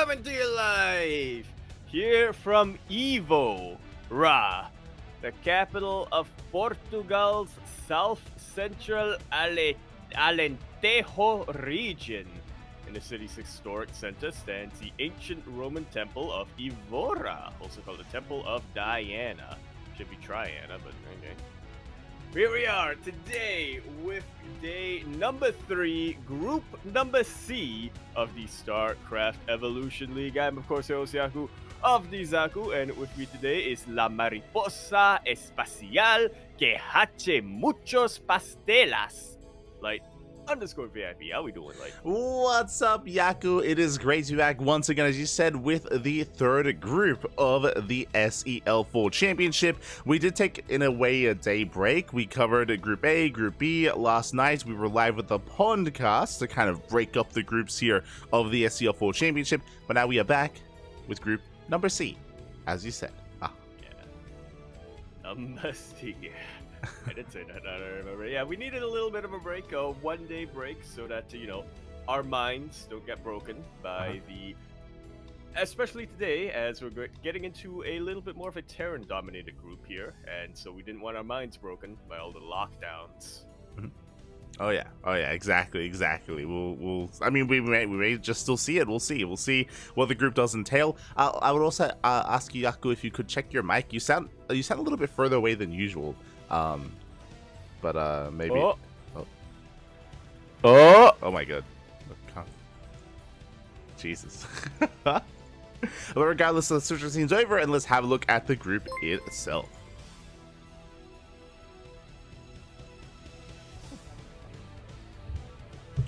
coming to you live here from Evo, the capital of Portugal's south central Alentejo region. In the city's historic center stands the ancient Roman temple of Evora, also called the Temple of Diana. Should be Triana, but okay. Here we are today with day number 3, group number C of the StarCraft Evolution League. I'm, of course, your host, Yaku of the Zaku, and with me today is La Mariposa Espacial que hace muchos pastelas. Light _ VIP. How we doing, Light? What's up, Yaku? It is great to be back once again, as you said, with the third group of the SEL Full Championship. We did take, in a way, a day break. We covered Group A, Group B last night. We were live with the Pondcast to kind of break up the groups here of the SEL Full Championship. But now we are back with group number C, as you said. Number C. I did say that, I don't remember. Yeah, we needed a little bit of a break, a one-day break, so that, our minds don't get broken by especially today, as we're getting into a little bit more of a Terran-dominated group here, and so we didn't want our minds broken by all the lockdowns. Oh yeah, exactly. I mean, we may just still see it. We'll see what the group does entail. I would also ask you, Yaku, if you could check your mic. You sound a little bit further away than usual. But maybe. Oh my god. Jesus. But regardless, the switcher scene's over, and let's have a look at the group itself.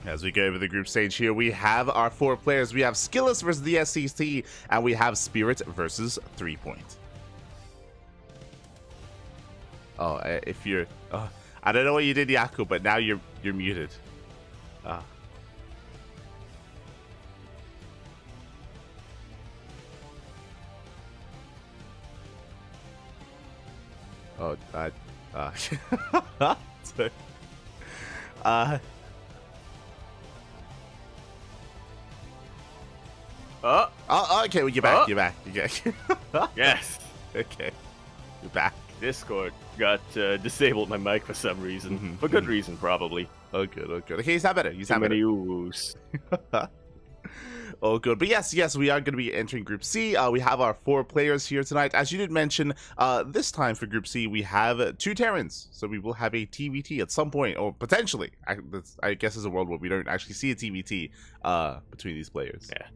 As we go over the group stage here, we have our 4 players. We have Skillus versus the SEC, and we have Spirit versus 3 Point. Oh, if you're... I don't know what you did, Yaku, but now you're muted. Okay, well, you're back. You're back. Yes. Okay. You're back. Discord got disabled my mic for some reason. For good reason, probably. Oh, good. Okay, you sound better. You sound better. Oh, good. But yes, we are going to be entering Group C. We have our 4 players here tonight. As you did mention, this time for Group C, we have 2 Terrans. So we will have a TVT at some point, or potentially. I guess there's a world where we don't actually see a TVT between these players. Yeah.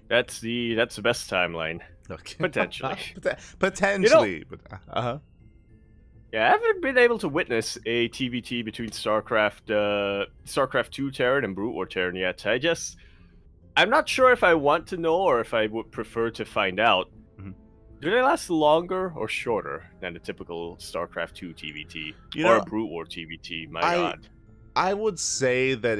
That's the best timeline. Okay. Potentially. Potentially. Yeah, I haven't been able to witness a TVT between StarCraft 2 Terran and Brute War Terran yet. I'm not sure if I want to know or if I would prefer to find out. Do they last longer or shorter than the typical StarCraft 2 TVT or Brute War TVT? My God. I would say that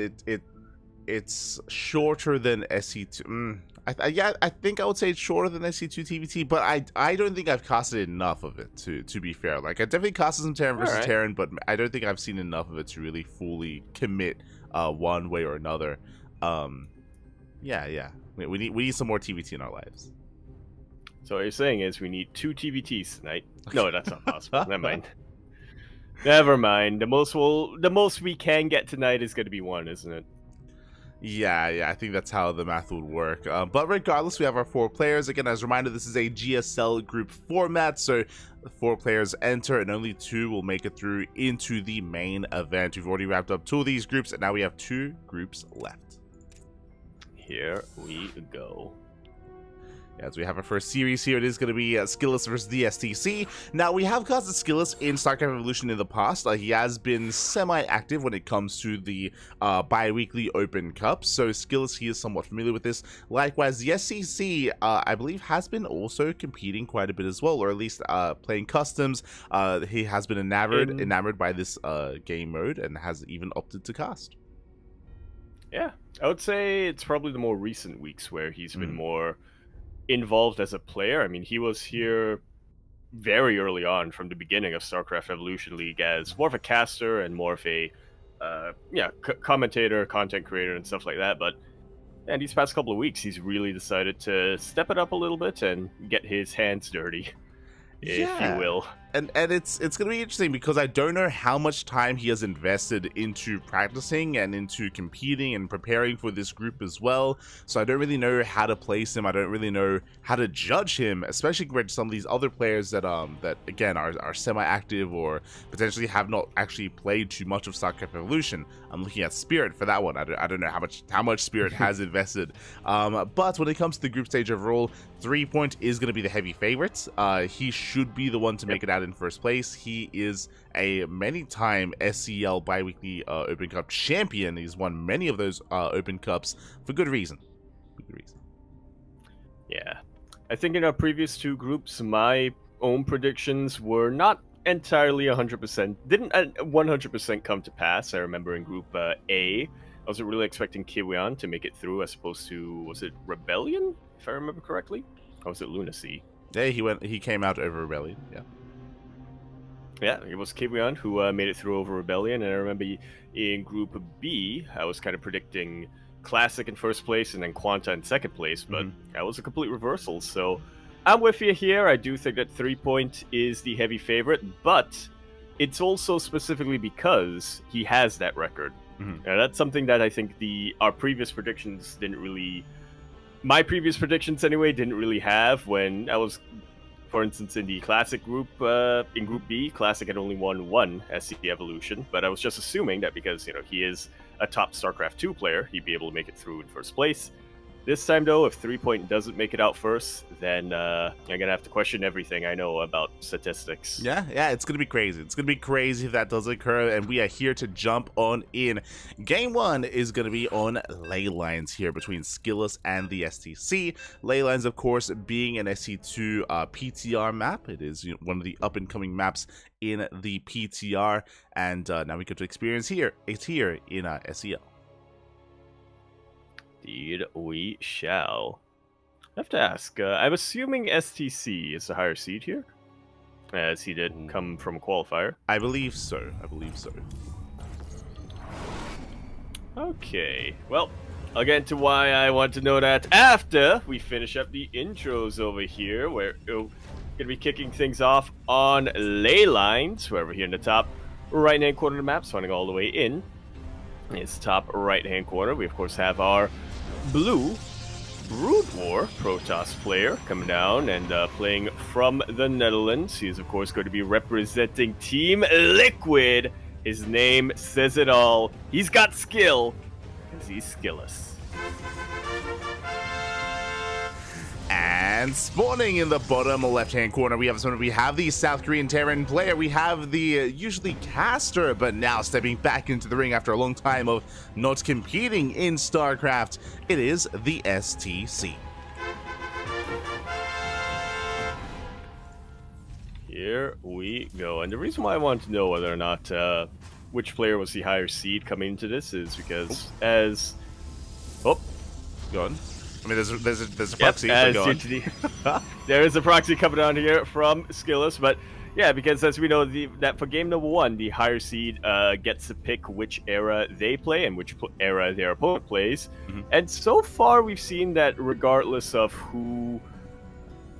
it's shorter than SE2. I think I would say it's shorter than SE2 TVT, but I don't think I've casted enough of it to be fair. Like, I definitely casted some Terran versus Terran, but I don't think I've seen enough of it to really fully commit one way or another. Yeah. We need some more TVT in our lives. So what you're saying is we need 2 TVTs tonight? No, that's not possible. Never mind. The most we can get tonight is going to be 1, isn't it? Yeah, I think that's how the math would work. But regardless, we have our 4 players. Again, as a reminder, this is a GSL group format, so 4 players enter and only 2 will make it through into the main event. We've already wrapped up 2 of these groups, and now we have 2 groups left. Here we go. As we have our first series here, it is going to be Skillus versus the STC. Now, we have casted Skillus in StarCraft Evolution in the past. He has been semi-active when it comes to the bi-weekly Open Cup, so Skillus, he is somewhat familiar with this. Likewise, the SEC, I believe, has been also competing quite a bit as well, or at least playing customs. He has been enamored by this game mode and has even opted to cast. Yeah, I would say it's probably the more recent weeks where he's been more involved as a player. I mean, he was here very early on from the beginning of StarCraft Evolution League as more of a caster and more of a commentator, content creator, and stuff like that. But And these past couple of weeks, he's really decided to step it up a little bit and get his hands dirty, if you will. And it's gonna be interesting because I don't know how much time he has invested into practicing and into competing and preparing for this group as well. So I don't really know how to place him. I don't really know how to judge him, especially compared to some of these other players that that again are semi-active or potentially have not actually played too much of StarCraft Evolution. I'm looking at Spirit for that one. I don't know how much Spirit has invested. But when it comes to the group stage overall, 3 is going to be the heavy favorite. He should be the one to make it out in first place. He is a many-time SEL bi-weekly Open Cup champion. He's won many of those Open Cups for good reason. Yeah. I think in our previous two groups, my own predictions were not entirely 100%. Didn't 100% come to pass. I remember in Group A, I wasn't really expecting Kiwion to make it through as opposed to, was it Rebellion, if I remember correctly? Or was it Lunacy? Yeah, he came out over Rebellion, yeah. Yeah, it was Kiwion who made it through over Rebellion, and I remember in Group B, I was kind of predicting Classic in first place and then Quanta in second place, but that was a complete reversal, so I'm with you here. I do think that 3 is the heavy favorite, but it's also specifically because he has that record. Now, that's something that I think our previous predictions didn't really... My previous predictions, anyway, didn't really have when I was... For instance, in the Classic group, in Group B, Classic had only won one SC Evolution, but I was just assuming that because, he is a top StarCraft 2 player, he'd be able to make it through in first place. This time, though, if 3 doesn't make it out first, then I'm going to have to question everything I know about statistics. Yeah, it's going to be crazy. It's going to be crazy if that does occur, and we are here to jump on in. Game 1 is going to be on Ley Lines here between Skillous and the STC. Ley Lines, of course, being an SC2 PTR map. It is one of the up-and-coming maps in the PTR, and now we get to experience it's here in SEL. Indeed, we shall. I have to ask, I'm assuming STC is the higher seed here, as he did come from a qualifier. I believe so. Okay, well, I'll get into why I want to know that after we finish up the intros over here, where we're going to be kicking things off on Ley Lines, where we're here in the top right-hand corner of the map, running all the way in. It's top right-hand corner. We, of course, have our blue Brood War Protoss player coming down and playing from the Netherlands. He is, of course, going to be representing Team Liquid. His name says it all. He's got skill, because he's skillless. And spawning in the bottom left-hand corner, we have the South Korean Terran player. We have the usually caster, but now stepping back into the ring after a long time of not competing in StarCraft. It is the STC. Here we go. And the reason why I want to know whether or not which player was the higher seed coming into this is because go on. I mean, there's a proxy. There is a proxy coming down here from Skillous, but yeah, because as we know, that for game number 1, the higher seed gets to pick which era they play and which era their opponent plays. And so far, we've seen that regardless of who,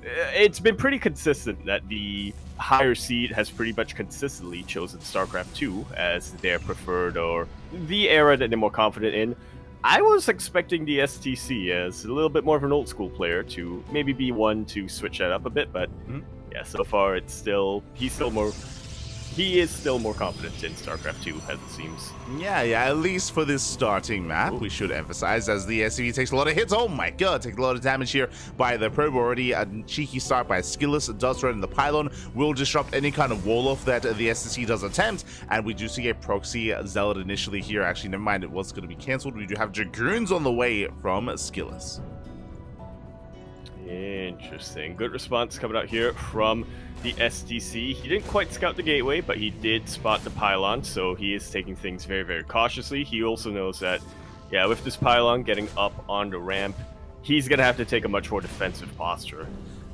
it's been pretty consistent that the higher seed has pretty much consistently chosen StarCraft 2 as their preferred or the era that they're more confident in. I was expecting the STC as a little bit more of an old school player to maybe be one to switch that up a bit, but yeah, so far he is still more confident in StarCraft 2, as it seems. Yeah, at least for this starting map, we should emphasize, as the SCV takes a lot of hits. Oh my god, takes a lot of damage here by the probe already. A cheeky start by Skillous does run in the pylon, will disrupt any kind of wall off that the SCC does attempt, and we do see a proxy zealot initially here. Actually, never mind, it was going to be cancelled. We do have Dragoons on the way from Skillous. Interesting. Good response coming out here from the STC. He didn't quite scout the gateway, but he did spot the pylon, so he is taking things very, very cautiously. He also knows that, yeah, with this pylon getting up on the ramp, he's going to have to take a much more defensive posture.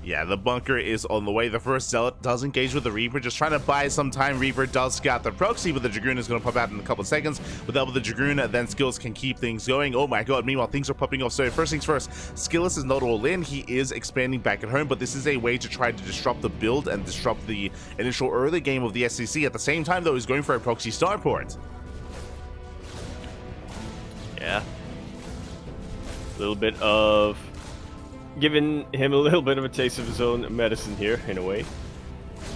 Yeah, the bunker is on the way. The first Zealot does engage with the Reaper, just trying to buy some time. Reaper does scout the proxy, but the Dragoon is going to pop out in a couple of seconds. Without the Dragoon, then Skills can keep things going. Oh my god, meanwhile, things are popping off. So first things first, Skills is not all in. He is expanding back at home, but this is a way to try to disrupt the build and disrupt the initial early game of the SCC. At the same time, though, he's going for a proxy starport. Yeah. A little bit of... giving him a little bit of a taste of his own medicine here, in a way.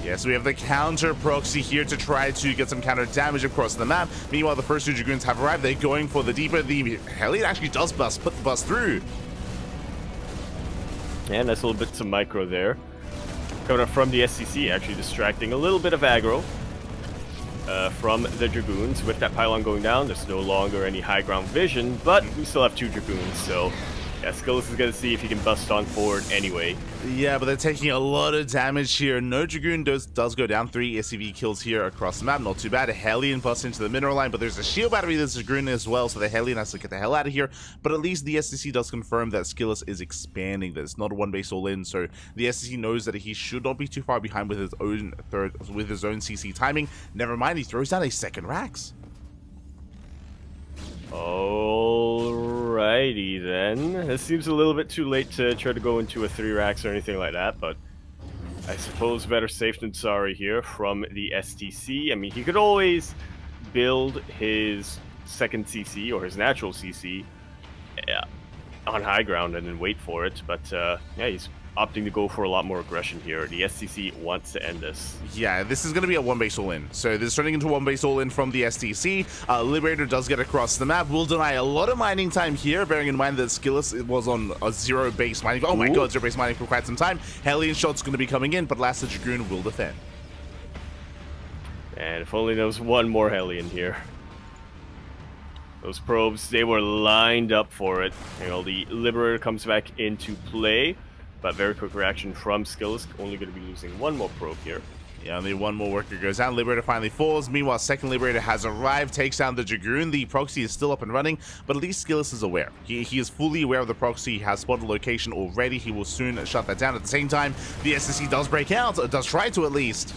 Yeah, so we have the counter proxy here to try to get some counter damage across the map. Meanwhile, the first two Dragoons have arrived. They're going for the deeper. The Hellion actually does bust through. And nice little bits of micro there. Coming up from the SCC, actually distracting a little bit of aggro from the Dragoons. With that pylon going down, there's no longer any high ground vision, but we still have two Dragoons, so... yeah, Skills is going to see if he can bust on forward anyway. Yeah, but they're taking a lot of damage here. No Dragoon does go down. 3 SCV kills here across the map. Not too bad. A Hellion busts into the mineral line, but there's a shield battery that's Dragoon as well, so the Hellion has to get the hell out of here. But at least the SCC does confirm that Skills is expanding, that it's not a one base all in, so the SCC knows that he should not be too far behind with his own CC timing. Never mind, he throws down a second Rax. Alrighty then. This seems a little bit too late to try to go into a 3 racks or anything like that, but I suppose better safe than sorry here from the STC. I mean, he could always build his second CC or his natural CC on high ground and then wait for it, but yeah, he's opting to go for a lot more aggression here. The STC wants to end this. Yeah, this is going to be a one base all in. So this is turning into one base all in from the STC. Liberator does get across the map. Will deny a lot of mining time here, bearing in mind that Skillis was on a 0 base mining. Oh my god, 0 base mining for quite some time. Hellion shot's going to be coming in, but last the Dragoon will defend. And if only there was one more Hellion here. Those probes, they were lined up for it. You know, the Liberator comes back into play. But very quick reaction from Skills. Only going to be losing one more probe here. Yeah, only one more worker goes down. Liberator finally falls. Meanwhile, second Liberator has arrived, takes down the Dragoon. The proxy is still up and running, but at least Skillis is aware. He is fully aware of the proxy. He has spotted location already. He will soon shut that down. At the same time, the SSC does break out. Does try to at least.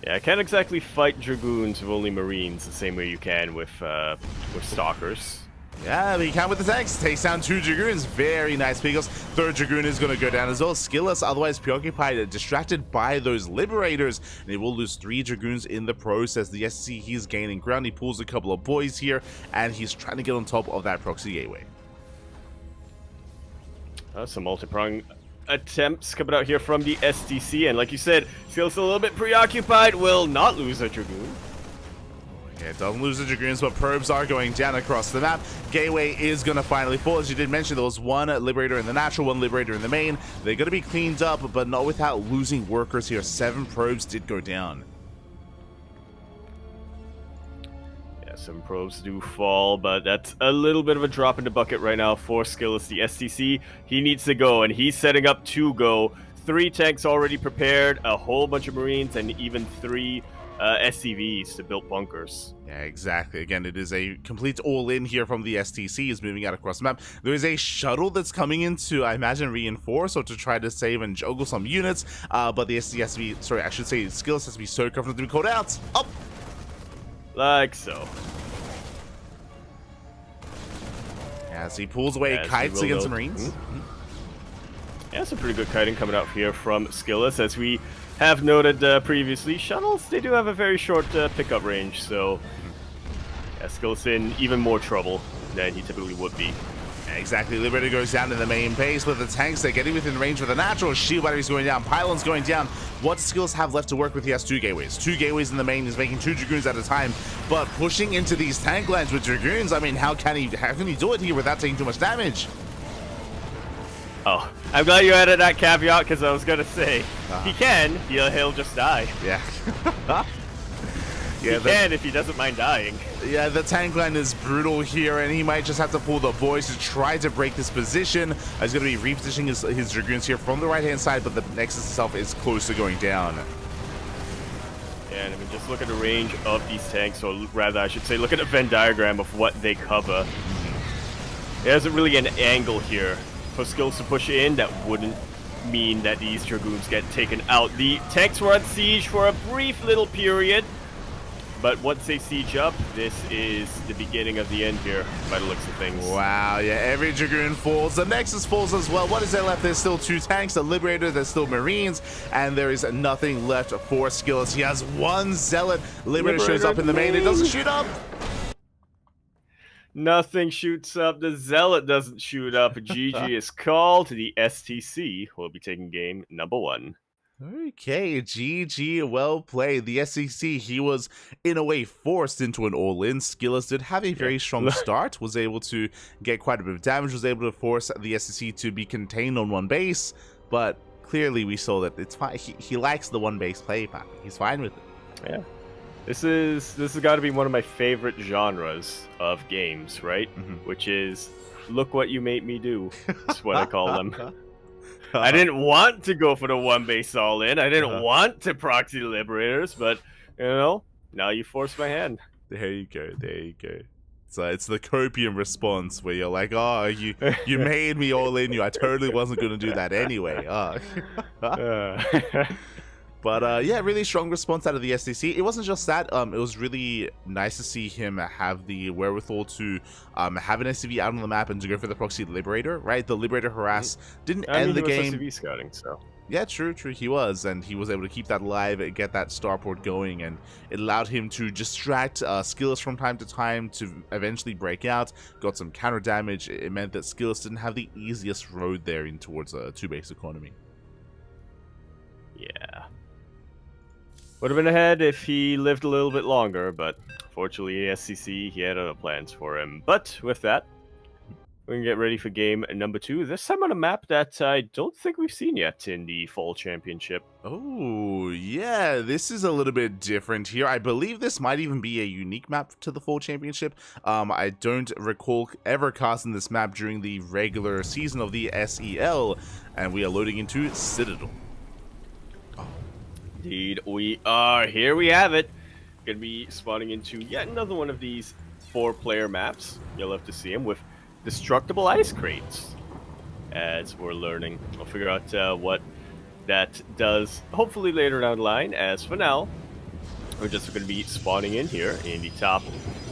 Yeah, I can't exactly fight Dragoons with only Marines the same way you can with Stalkers. Yeah, but he can with the tanks. Takes down 2 Dragoons. Very nice pickles. Third Dragoon is going to go down as well. Skillis, otherwise preoccupied, distracted by those Liberators. And he will lose 3 Dragoons in the process. The SC, he's gaining ground. He pulls a couple of boys here, and he's trying to get on top of that proxy gateway. Some multi-prong attempts coming out here from the STC. And like you said, Skillis a little bit preoccupied. Will not lose a Dragoon. Yeah, it doesn't lose the Dragoons, but probes are going down across the map. Gateway is going to finally fall. As you did mention, there was 1 Liberator in the natural, 1 Liberator in the main. They're going to be cleaned up, but not without losing workers here. 7 probes did go down. Yeah, some probes do fall, but that's a little bit of a drop in the bucket right now for Skillis. The STC, he needs to go, and he's setting up to go. 3 tanks already prepared, a whole bunch of Marines, and even 3 SCVs to build bunkers. Yeah, exactly. Again, it is a complete all-in here from the STC. Is moving out across the map. There is a shuttle that's coming in to, I imagine, reinforce or to try to save and juggle some units. But the SC has to be, sorry, I should say, Skills has to be so careful to be called out. Up, like so. As he pulls away kites against the Marines. Yeah, some pretty good kiting coming out here from Skillis. As we have noted previously, shuttles, they do have a very short pickup range, so yeah, Skillis in even more trouble than he typically would be. Exactly, Liberator goes down in the main base, but the tanks, they're getting within range with the natural. Shield batteries going down, pylons going down. What Skills have left to work with? He has 2 gateways. 2 gateways in the main. He's making 2 Dragoons at a time, but pushing into these tank lines with Dragoons, I mean, how can he do it here without taking too much damage? Oh, I'm glad you added that caveat, because I was going to say, he can, he'll just die. Yeah. He can if he doesn't mind dying. Yeah, the tank line is brutal here, and he might just have to pull the boys to try to break this position. He's going to be repositioning his Dragoons here from the right-hand side, but the Nexus itself is close to going down. Yeah, and I mean, just look at the range of these tanks, or rather, I should say, look at the Venn diagram of what they cover. There's really an angle here for skills to push in. That wouldn't mean that these Dragoons get taken out. The tanks were on siege for a brief little period, but once they siege up, this is the beginning of the end here, by the looks of things. Wow, yeah, every Dragoon falls. The Nexus falls as well. What is there left? There's still 2 tanks, a Liberator, there's still Marines, and there is nothing left for Skillous. He has 1 Zealot. Liberator shows up in the main. It doesn't shoot up. Nothing shoots up. The Zealot doesn't shoot up. GG is called. The STC will be taking game number 1. Okay, GG, well played. The SEC, he was in a way forced into an all-in. Skillous did have a very strong start, was able to get quite a bit of damage, was able to force the SEC to be contained on 1 base, but clearly we saw that it's fine. He likes the 1 base play pattern. He's fine with it. Yeah. This has got to be one of my favorite genres of games, right? Which is, look what you made me do. That's what I call them. I didn't want to go for the 1 base all in. I didn't want to proxy the Liberators, but, you know, now you forced my hand. There you go. There you go. So it's the copium response where you're like, oh, you made me all in you. I totally wasn't going to do that anyway. But yeah, really strong response out of the SDC. It wasn't just that. It was really nice to see him have the wherewithal to have an SCV out on the map and to go for the proxy Liberator, right? The Liberator harass didn't end the game. SCV scouting, so. Yeah, true, he was, and he was able to keep that alive and get that starport going, and it allowed him to distract Skillous from time to time to eventually break out, got some counter damage. It meant that Skillous didn't have the easiest road there in towards a 2-base economy. Yeah. Would have been ahead if he lived a little bit longer, but fortunately, SCC, he had other plans for him. But with that, we can get ready for game number 2. This time on a map that I don't think we've seen yet in the Fall Championship. Oh, yeah, this is a little bit different here. I believe this might even be a unique map to the Fall Championship. I don't recall ever casting this map during the regular season of the SEL, and we are loading into Citadel. Indeed, we are. Here we have it. Gonna be spawning into yet another one of these 4-player maps. You'll have to see them with destructible ice crates, as we're learning. We'll figure out what that does hopefully later down the line. As for now, we're just going to be spawning in here in the top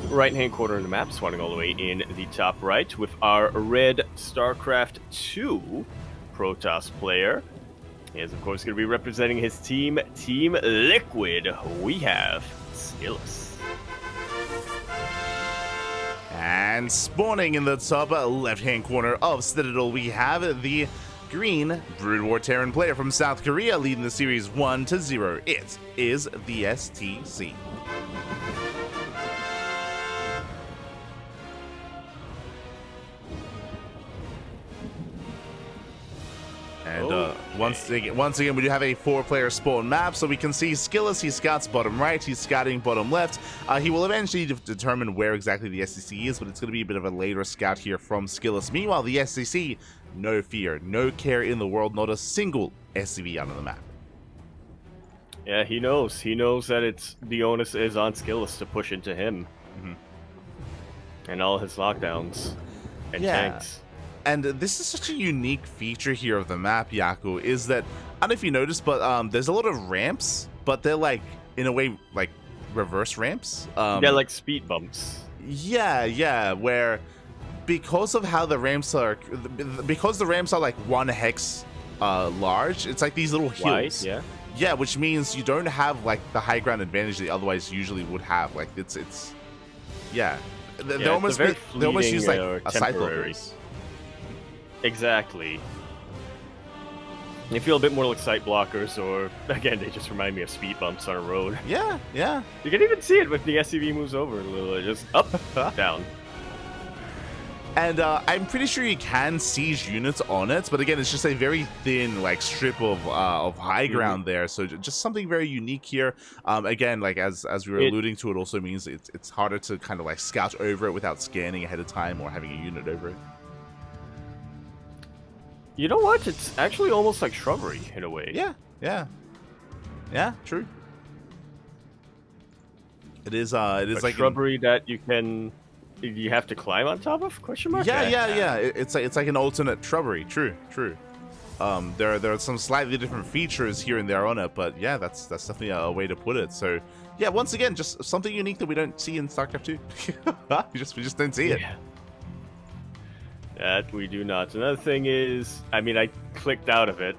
right-hand corner of the map, spawning all the way in the top right with our red StarCraft 2 Protoss player. He is, of course, going to be representing his team, Team Liquid. We have Skillous. And spawning in the top left-hand corner of Citadel, we have the green Brood War Terran player from South Korea leading the series 1-0. It is the STC. And once again, we do have a 4-player spawn map, so we can see Skillous. He scouts bottom right, he's scouting bottom left. He will eventually determine where exactly the SCC is, but it's going to be a bit of a later scout here from Skillous. Meanwhile, the SCC, no fear, no care in the world, not a single SCV out on the map. Yeah, he knows. He knows that the onus is on Skillous to push into him. And all his lockdowns and tanks. And this is such a unique feature here of the map, Yaku, is that, I don't know if you noticed, but there's a lot of ramps, but they're like, in a way, like reverse ramps. Yeah, like speed bumps. Yeah, where because of how the ramps are, because the ramps are like 1 hex large, it's like these little hills. Wide, yeah, which means you don't have like the high ground advantage that you otherwise usually would have. Like it's yeah. They almost use like a cycle. Exactly. They feel a bit more like sight blockers, or again, they just remind me of speed bumps on a road. Yeah. You can even see it when the SCV moves over a little, just up, down. And I'm pretty sure you can siege units on it, but again, it's just a very thin like strip of high ground there. So just something very unique here. Again, like as we were alluding to, it also means it's harder to kind of like scout over it without scanning ahead of time or having a unit over it. You know what? It's actually almost like shrubbery in a way. Yeah, true. It is like shrubbery that you can you have to climb on top of? Question mark? Yeah. It's like an alternate shrubbery. True. There are some slightly different features here and there on it, but yeah, that's definitely a way to put it. So yeah, once again, just something unique that we don't see in StarCraft 2. we just don't see it. Yeah. That we do not. Another thing is, I mean, I clicked out of it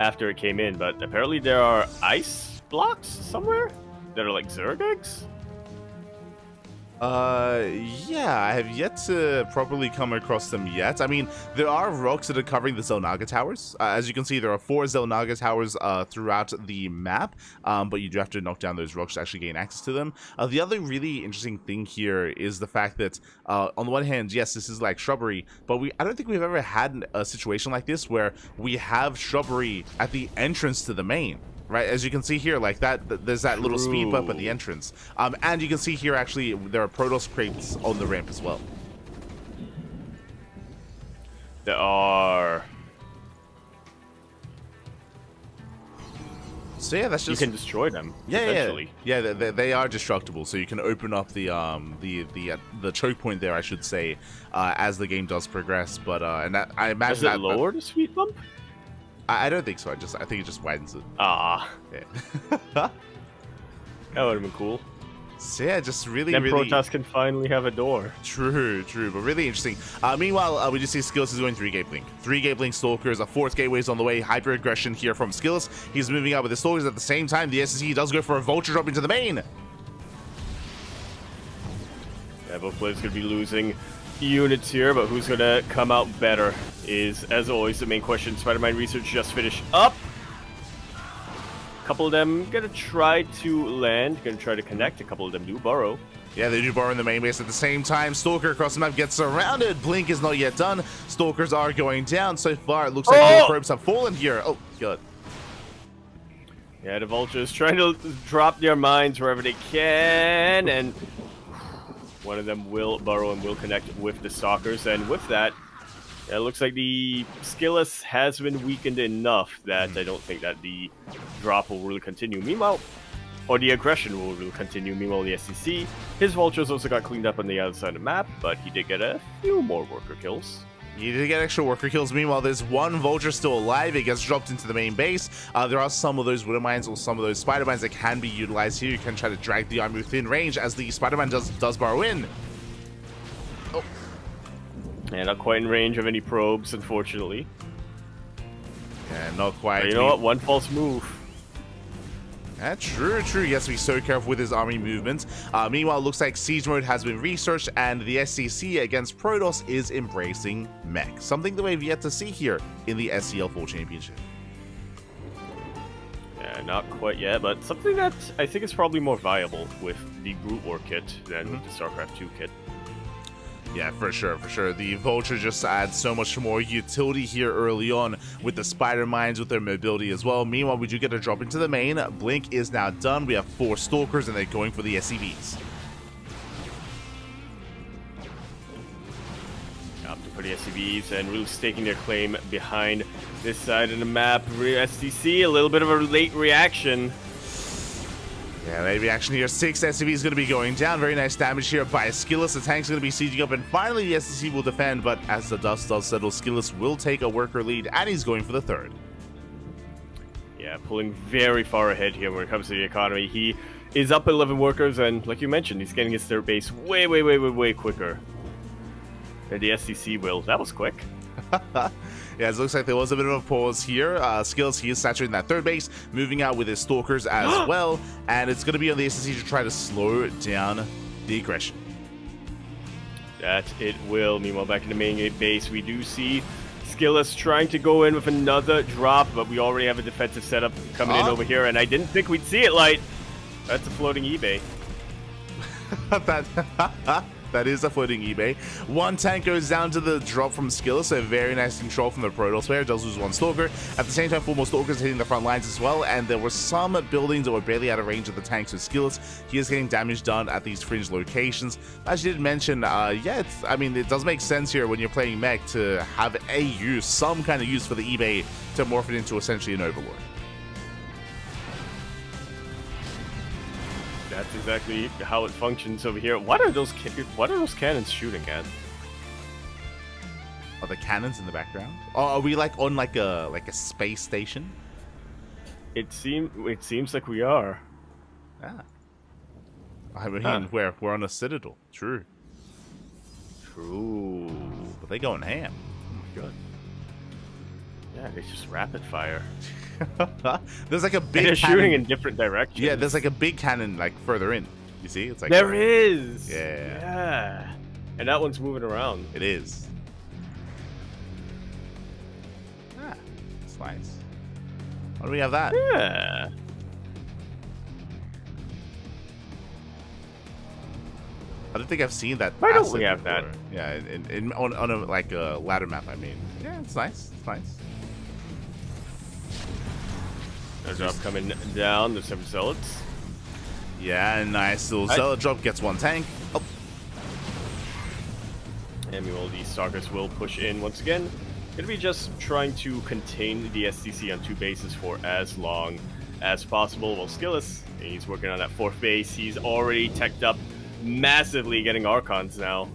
after it came in, but apparently there are ice blocks somewhere that are like Zerg eggs. Yeah, I have yet to properly come across them yet. I mean, there are rocks that are covering the Zelnaga towers. As you can see, there are 4 Zelnaga towers throughout the map, but you do have to knock down those rocks to actually gain access to them. The other really interesting thing here is the fact that, on the one hand, yes, this is like shrubbery, but I don't think we've ever had a situation like this where we have shrubbery at the entrance to the main. Right, as you can see here, like that, there's that little speed bump at the entrance. And you can see here, actually, there are Protoss crates on the ramp as well. There are. So yeah, that's just... You can destroy them. Yeah, they are destructible. So you can open up the choke point there, I should say, as the game does progress. But and that, I imagine does it lower the speed bump? I don't think so. I think it just widens it. Ah. Yeah. That would have been cool. So yeah, just really, then really... Protoss can finally have a door. True, but really interesting. Meanwhile, we just see Skillus is going 3-gate blink. 3-gate blink Stalkers, a 4th gateway is on the way. Hyper aggression here from Skillus. He's moving out with the Stalkers. At the same time, the SSE does go for a Vulture drop into the main. Yeah, both players could be losing units here, but who's gonna come out better is, as always, the main question. Spider-Man research just finished up. A couple of them gonna try to land, gonna try to connect. A couple of them do burrow. Yeah, they do burrow in the main base at the same time. Stalker across the map gets surrounded. Blink is not yet done. Stalkers are going down. So far, it looks like all probes have fallen here. Oh, God. Yeah, the Vultures trying to drop their mines wherever they can, and one of them will burrow and will connect with the Stalkers, and with that, it looks like the Skillus has been weakened enough that I don't think that the drop will really continue. Meanwhile, or the aggression will really continue. Meanwhile, the SEC, his Vultures also got cleaned up on the other side of the map, but he did get a few more worker kills. You did get extra worker kills. Meanwhile, there's one Vulture still alive. It gets dropped into the main base. There are some of those Widow Mines or some of those Spider Mines that can be utilized here. You can try to drag the army within range as the Spider Man does burrow in. Oh. And not quite in range of any probes, unfortunately. Yeah, not quite. But you know what? One false move. Yeah, true. He has to be so careful with his army movements. Meanwhile, it looks like Siege Mode has been researched, and the SCC against Protoss is embracing mech. Something that we've yet to see here in the SEL 4 Championship. Yeah, not quite yet, but something that I think is probably more viable with the Brute War kit than with the StarCraft 2 kit. Yeah, for sure. The Vulture just adds so much more utility here early on with the Spider Mines with their mobility as well. Meanwhile, we do get a drop into the main. Blink is now done. We have 4 Stalkers, and they're going for the SCVs. Opting for the SCVs and really staking their claim behind this side of the map. STC, a little bit of a late reaction. Yeah, late reaction here. 6 SCVs is going to be going down. Very nice damage here by Skillus. The tank's going to be sieging up, and finally the SCC will defend, but as the dust does settle, Skillus will take a worker lead, and he's going for the 3rd. Yeah, pulling very far ahead here when it comes to the economy. He is up 11 workers, and like you mentioned, he's getting his 3rd base way quicker than the SCC will. That was quick. Yeah, it looks like there was a bit of a pause here. Skills, he is saturating that 3rd base, moving out with his Stalkers as well, and it's going to be on the SSC to try to slow down the aggression. That it will. Meanwhile, back in the main base, we do see Skillus trying to go in with another drop, but we already have a defensive setup coming in over here, and I didn't think we'd see it, Light. That's a floating eBay. That is a floating eBay. 1 tank goes down to the drop from Skillus, so very nice control from the Protoss player. Does lose 1 Stalker. At the same time, 4 more Stalkers hitting the front lines as well, and there were some buildings that were barely out of range of the tanks with Skillus. He is getting damage done at these fringe locations. As you did mention, yeah, it does make sense here when you're playing mech to have some kind of use for the eBay to morph it into essentially an Overlord. That's exactly how it functions over here. What are those cannons shooting at? Are the cannons in the background? Oh, are we like on like a space station? It seems like we are. Yeah. I mean, we're on a citadel. True. True. But they going ham. Oh my god. Yeah, it's just rapid fire. There's like a big they're cannon. shooting in different directions. Yeah, there's like a big cannon like further in. You see? It's like there is. Yeah. Yeah. And that one's moving around. It is. Ah, it's nice. Why do we have that? Yeah. I don't think I've seen that. Why don't asset we have before. that? Yeah, on a like a ladder map. I mean, yeah, it's nice. It's nice. There's drop coming down. There's some zealots. Yeah, nice little zealot drop gets one tank. Oh. And meanwhile, the Stalkers will push in once again. Gonna be just trying to contain the STC on 2 bases for as long as possible. Well, Skillus, he's working on that 4th base. He's already teched up massively, getting Archons now.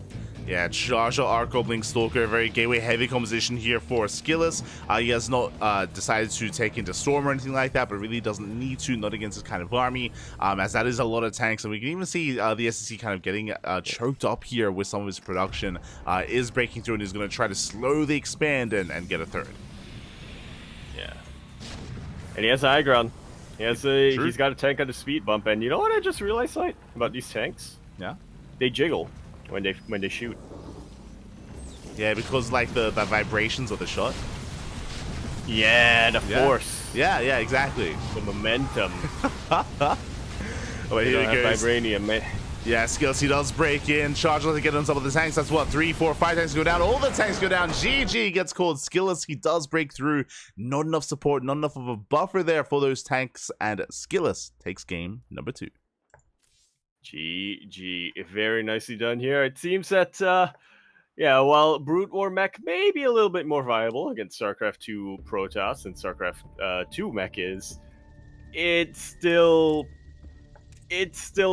Yeah, Charger, Arc Goblin Stalker, very gateway heavy composition here for Skillus. He has not decided to take into Storm or anything like that, but really doesn't need to, not against this kind of army, as that is a lot of tanks. And we can even see the SEC kind of getting choked up here with some of his production. Is breaking through and is going to try to slowly expand and get a 3rd. Yeah. And he has high ground. He's got a tank on the speed bump. And you know what I just realized, Light, about these tanks? Yeah? They jiggle when they shoot. Yeah, because like the vibrations of the shot. Yeah, the force. Yeah, exactly. The momentum. Oh, here he goes. Vibranium, man. Yeah, Skillus, he does break in. Charge doesn't get on top of the tanks. That's what, 3, 4, 5 tanks go down. All the tanks go down. GG gets called. Skillus, he does break through. Not enough support, not enough of a buffer there for those tanks. And Skillus takes game number 2. GG. Very nicely done here. It seems that, while Brute War Mech may be a little bit more viable against StarCraft 2 Protoss and StarCraft 2 Mech is, it still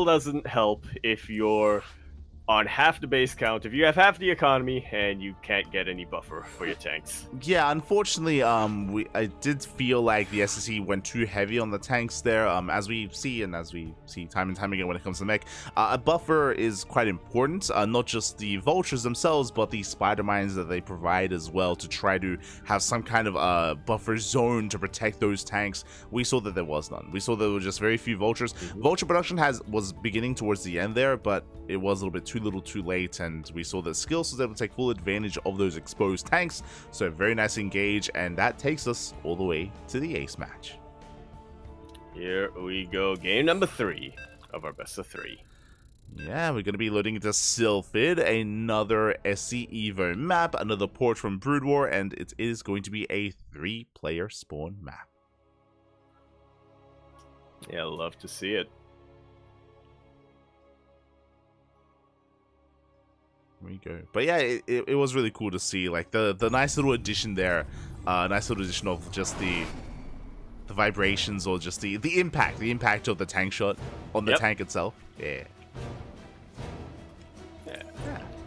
doesn't help if you're on half the base count, if you have half the economy and you can't get any buffer for your tanks. Yeah, unfortunately, I did feel like the SSE went too heavy on the tanks there. As we see time and time again when it comes to mech, a buffer is quite important. Not just the vultures themselves, but the spider mines that they provide as well to try to have some kind of buffer zone to protect those tanks. We saw that there was none. We saw there were just very few vultures. Vulture production was beginning towards the end there, but it was a little bit too little too late, and we saw that Skillus was able to take full advantage of those exposed tanks. So very nice engage, and that takes us all the way to the ace match. Here we go, game number 3 of our best of 3. Yeah, we're going to be loading into Sylphid, another SC Evo map, another port from Brood War, and it is going to be a 3-player spawn map. Yeah, love to see it. There we go. But yeah, it was really cool to see, like the nice little addition there, nice little addition of just the vibrations, or just the impact of the tank shot on the tank itself. Yeah.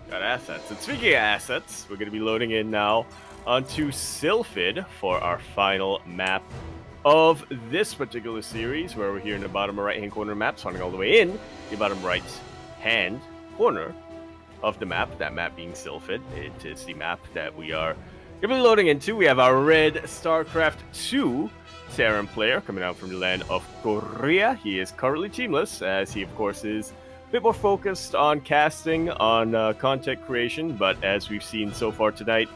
Got assets. And speaking of assets, we're going to be loading in now onto Sylphid for our final map of this particular series, where we're here in the bottom right hand corner map, spawning all the way in the bottom right hand corner of the map, that map being Sylphid. It is the map that we are going to be loading into. We have our red StarCraft 2 Terran player coming out from the land of Korea. He is currently teamless, as he of course is a bit more focused on casting, on content creation, but as we've seen so far tonight,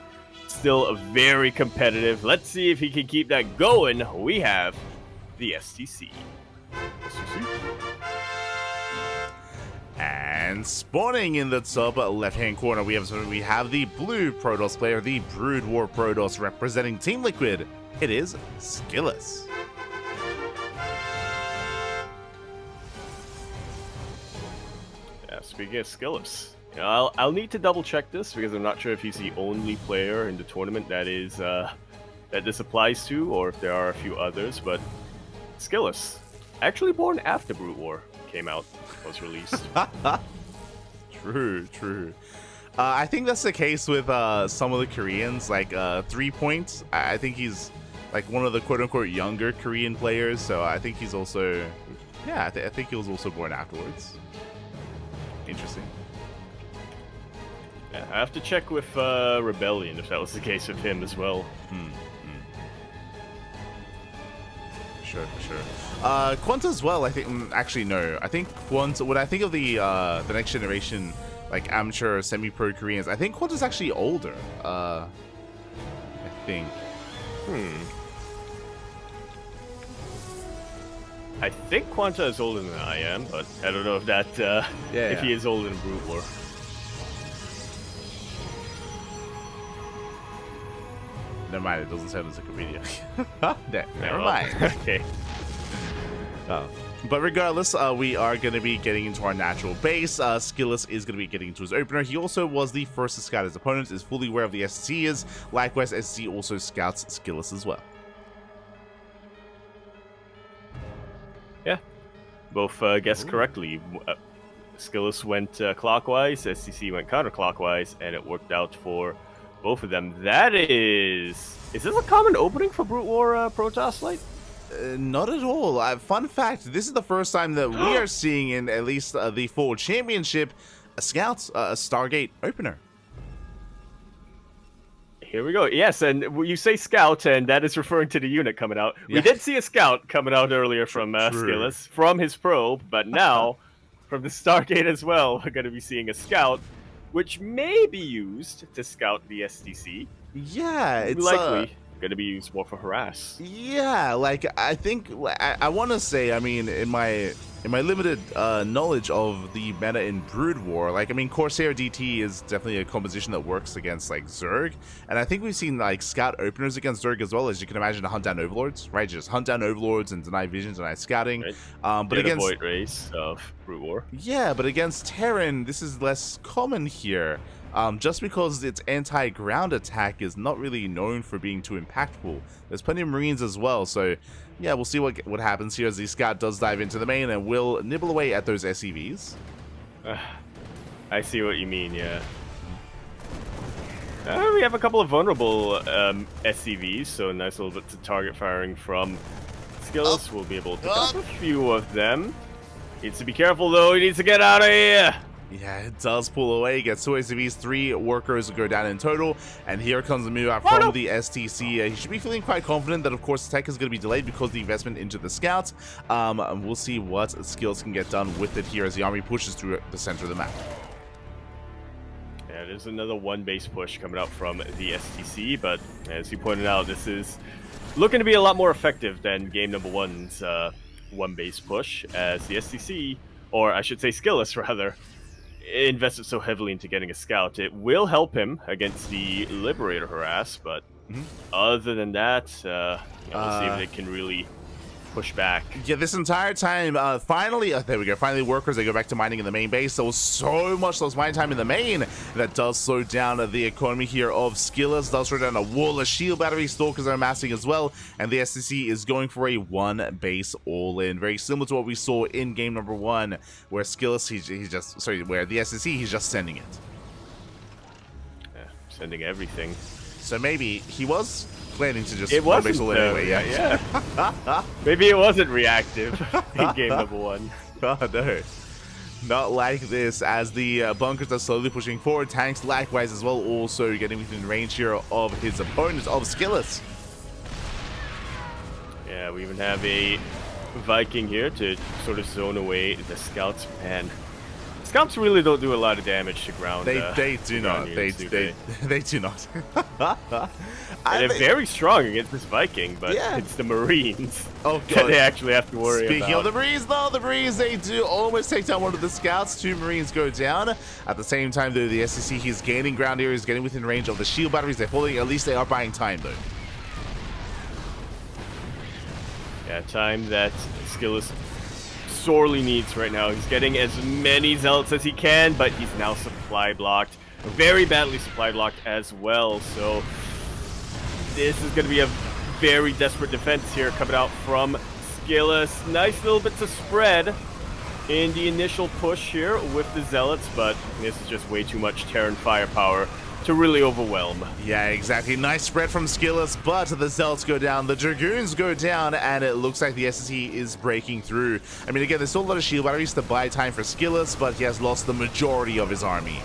still very competitive. Let's see if he can keep that going. We have the STC. And spawning in the top left-hand corner, we have the blue Protoss player, the Brood War Protoss, representing Team Liquid. It is Skillus. Yeah, speaking of Skillus, you know, I'll need to double check this because I'm not sure if he's the only player in the tournament that is that this applies to, or if there are a few others. But Skillus, actually born after Brood War, came out, was released. True. I think that's the case with some of the Koreans, like 3 Points. I think he's like one of the quote-unquote younger Korean players, so I think he's also, yeah, I think he was also born afterwards. Interesting. Yeah, I have to check with Rebellion if that was the case with him as well. For sure. Quanta as well, I think. Actually, no. I think Quanta. When I think of the next generation, like amateur, semi-pro Koreans, I think Quanta's actually older. I think. I think Quanta is older than I am, but I don't know if that if he is older than Brute War. Never mind, it doesn't say on the Wikipedia. Never mind. Okay. But regardless, we are going to be getting into our natural base. Skillus is going to be getting into his opener. He also was the first to scout his opponent, is fully aware of the SC is. Likewise, SC also scouts Skillus as well. Yeah. Both guessed correctly. Skillus went clockwise, SCC went counterclockwise, and it worked out for both of them. That is this a common opening for Brute War Protoss Light? Not at all. Fun fact, this is the first time that we are seeing in at least the full championship a Scouts, a Stargate opener. Here we go. Yes, and you say Scout, and that is referring to the unit coming out. Yeah. We did see a Scout coming out earlier from Skillus, from his probe, but now, from the Stargate as well, we're going to be seeing a Scout, which may be used to scout the STC. Yeah, it's likely going to be used more for harass. Yeah, like I think I want to say, I mean, in my limited knowledge of the meta in Brood War, like I mean, Corsair DT is definitely a composition that works against like Zerg, and I think we've seen like scout openers against Zerg as well, as you can imagine, to hunt down overlords, right? Just hunt down overlords and deny visions, deny scouting. Right. But against Void Race of Brood War, yeah, but against Terran, this is less common here. Just because its anti-ground attack is not really known for being too impactful. There's plenty of Marines as well, so yeah, we'll see what happens here as the Scout does dive into the main and will nibble away at those SCVs. I see what you mean, yeah. We have a couple of vulnerable SCVs, so nice little bit of target firing from Skillus. We'll be able to pick up a few of them. Needs to be careful though, he needs to get out of here! Yeah, it does pull away, gets 2 ACVs, 3 workers go down in total, and here comes the move out from the STC. He should be feeling quite confident that, of course, the tech is going to be delayed because of the investment into the scouts. We'll see what skills can get done with it here as the army pushes through the center of the map. Yeah, there's another one base push coming out from the STC, but as you pointed out, this is looking to be a lot more effective than game number 1's one base push, as the STC, or I should say Skillus rather, invested so heavily into getting a scout. It will help him against the Liberator harass, but other than that, we'll see if they can really push back. Yeah, this entire time, finally, there we go. Finally, workers, they go back to mining in the main base. There was so much less mining time in the main that does slow down the economy here of Skillus. Does slow down a wall of shield battery. Stalkers are amassing as well, and the SCC is going for a one base all-in, very similar to what we saw in game number 1, where Skillus, where the SCC, he's just sending it. Yeah, sending everything. So maybe he was planning to just one base all anyway, yeah. Maybe it wasn't reactive in game number 1. Oh no, not like this, as the bunkers are slowly pushing forward. Tanks likewise as well, also getting within range here of his opponents, of Skillus. Yeah, we even have a Viking here to sort of zone away the scouts. Man, scouts really don't do a lot of damage to ground. They do not. They do not. And they're very strong against this Viking, but it's the Marines that they actually have to worry about. Speaking of the Marines, though, the Marines, they do almost take down one of the scouts. 2 Marines go down. At the same time, though, the SCC, he's gaining ground here. He's getting within range of the shield batteries. They're holding. At least they are buying time, though. Yeah, time that Skillus sorely needs right now. He's getting as many zealots as he can, but he's now supply blocked. Very badly supply blocked as well, so this is going to be a very desperate defense here coming out from Skillus. Nice little bits of spread. in the initial push here with the Zealots, but this is just way too much Terran firepower to really overwhelm. Yeah, exactly. Nice spread from Skillus, but the Zealots go down, the Dragoons go down, and it looks like the SSE is breaking through. I mean, again, there's still a lot of shield batteries to buy time for Skillus, but he has lost the majority of his army.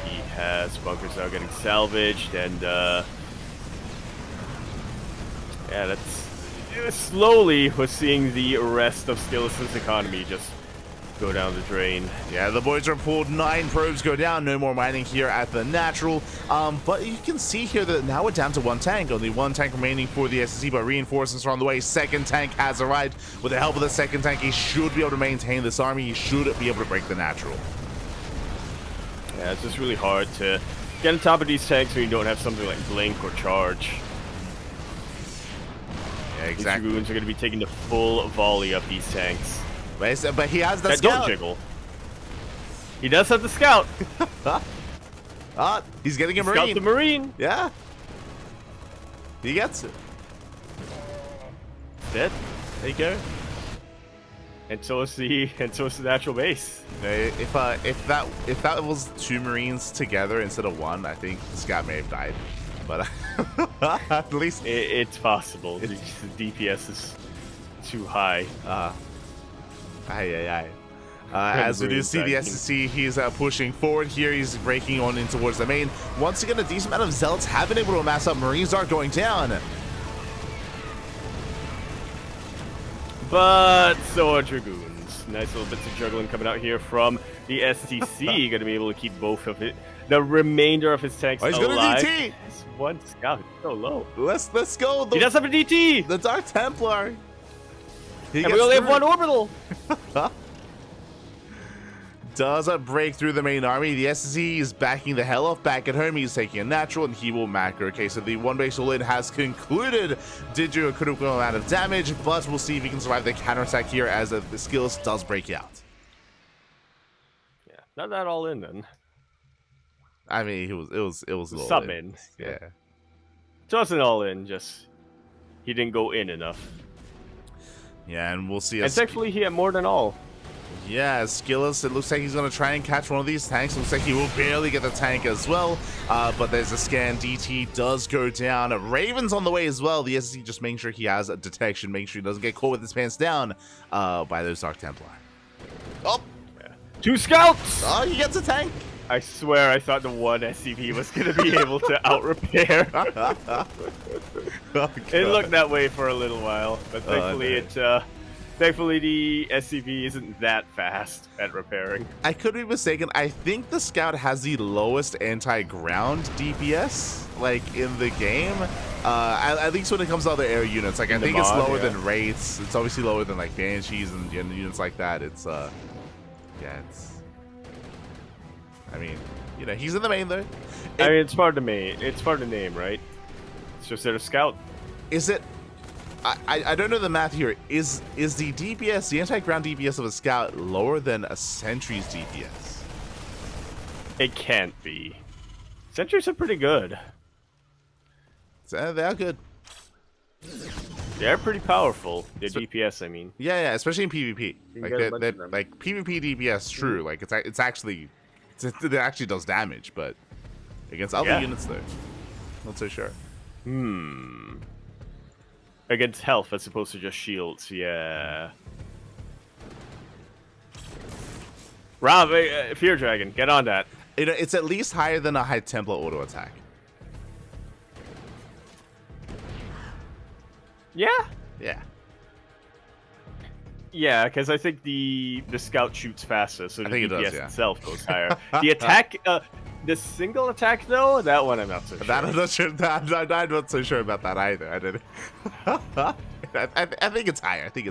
He has bunkers now getting salvaged, and yeah, that's slowly we're seeing the rest of Skillus's economy just go down the drain. Yeah, the boys are pulled. 9 probes go down. No more mining here at the natural. But you can see here that now we're down to 1 tank. Only 1 tank remaining for the SSE, but reinforcements are on the way. Second tank has arrived. With the help of the second tank, he should be able to maintain this army. He should be able to break the natural. Yeah, it's just really hard to get on top of these tanks when you don't have something like Blink or Charge. Yeah, exactly. These Dragoons are going to be taking the full volley of these tanks. But he has the that scout. Don't jiggle. He does have the scout. He's getting a Scout marine. the marine. Yeah. He gets it. Dead. There you go. And so is the natural base. If that was 2 marines together instead of 1, I think the scout may have died. But at least it's possible. The DPS is too high. As we do see the SSC, he's pushing forward here. He's breaking on in towards the main. Once again, a decent amount of Zealots have been able to amass up. Marines are going down. But so are Dragoons. Nice little bits of juggling coming out here from the STC. Going to be able to keep both of it. The remainder of his tanks alive. He's going to DT. This one scout is so low. Let's go. He does have a DT. The Dark Templar. And we only have 1 orbital. Does a break through the main army. The SSE is backing the hell off back at home. He's taking a natural and he will macro. Okay, so the 1 base all-in has concluded. Did do a critical amount of damage, but we'll see if he can survive the counterattack here as the Skillus does break out. Yeah, not that all in then. I mean, it was a little sub in. Yeah. It wasn't all in, just he didn't go in enough. Yeah, and we'll see. And thankfully, he had more than all. Yeah, Skillus, it looks like he's going to try and catch one of these tanks. It looks like he will barely get the tank as well. But there's a scan. DT does go down. Raven's on the way as well. The SSC just making sure he has a detection, making sure he doesn't get caught with his pants down by those Dark Templar. Oh! Yeah. 2 scouts! Oh, he gets a tank! I swear I thought the 1 SCV was going to be able to out-repair. It looked that way for a little while, but thankfully thankfully the SCV isn't that fast at repairing. I could be mistaken. I think the Scout has the lowest anti-ground DPS, like, in the game. At least when it comes to other air units. Like, I think it's lower than Wraiths. It's obviously lower than, like, Banshees and units like that. It's, yeah, it's... I mean, you know, he's in the main, though. I mean, it's part of the main. It's part of the name, right? It's just that a Scout. Is it... I don't know the math here. Is the DPS, the anti-ground DPS of a Scout, lower than a Sentry's DPS? It can't be. Sentries are pretty good. They are good. They're pretty powerful. Their DPS, I mean. Yeah, especially in PvP. Like PvP DPS, true. Like it actually does damage, but against other units, though, not so sure. Against health as opposed to just shields, yeah. Rob, Fear Dragon, get on that. It's at least higher than a High Templar auto attack. Yeah? Yeah. Yeah, because I think the Scout shoots faster, so the DPS itself goes higher. The attack, the single attack though, that one I'm not so sure. I'm not sure. I'm not so sure about that either. I didn't. I think it's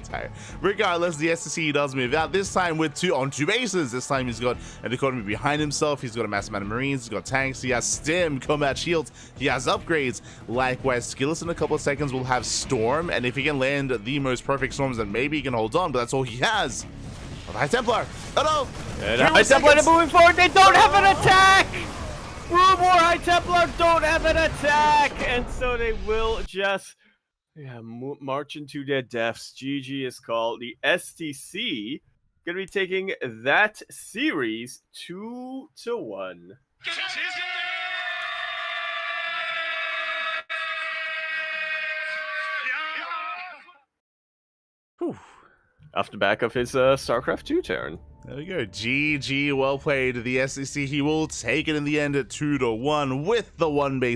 higher. Regardless, the SSC does move out. This time with on two bases. This time he's got an economy behind himself. He's got a massive amount of Marines. He's got tanks. He has stim, combat shields. He has upgrades. Likewise, Skillus in a couple of seconds will have Storm, and if he can land the most perfect storms, then maybe he can hold on. But that's all he has. High Templar. Oh no! And High Templar are moving forward. They don't have an attack. Broom or High Templar don't have an attack, and so they will just Yeah, marching to their deaths. GG is called. The STC gonna be taking that series 2-1. Whew. Off the back of his StarCraft 2 turn. There we go. GG, well played. The SEC, he will take it in the end at 2-1 with the one base.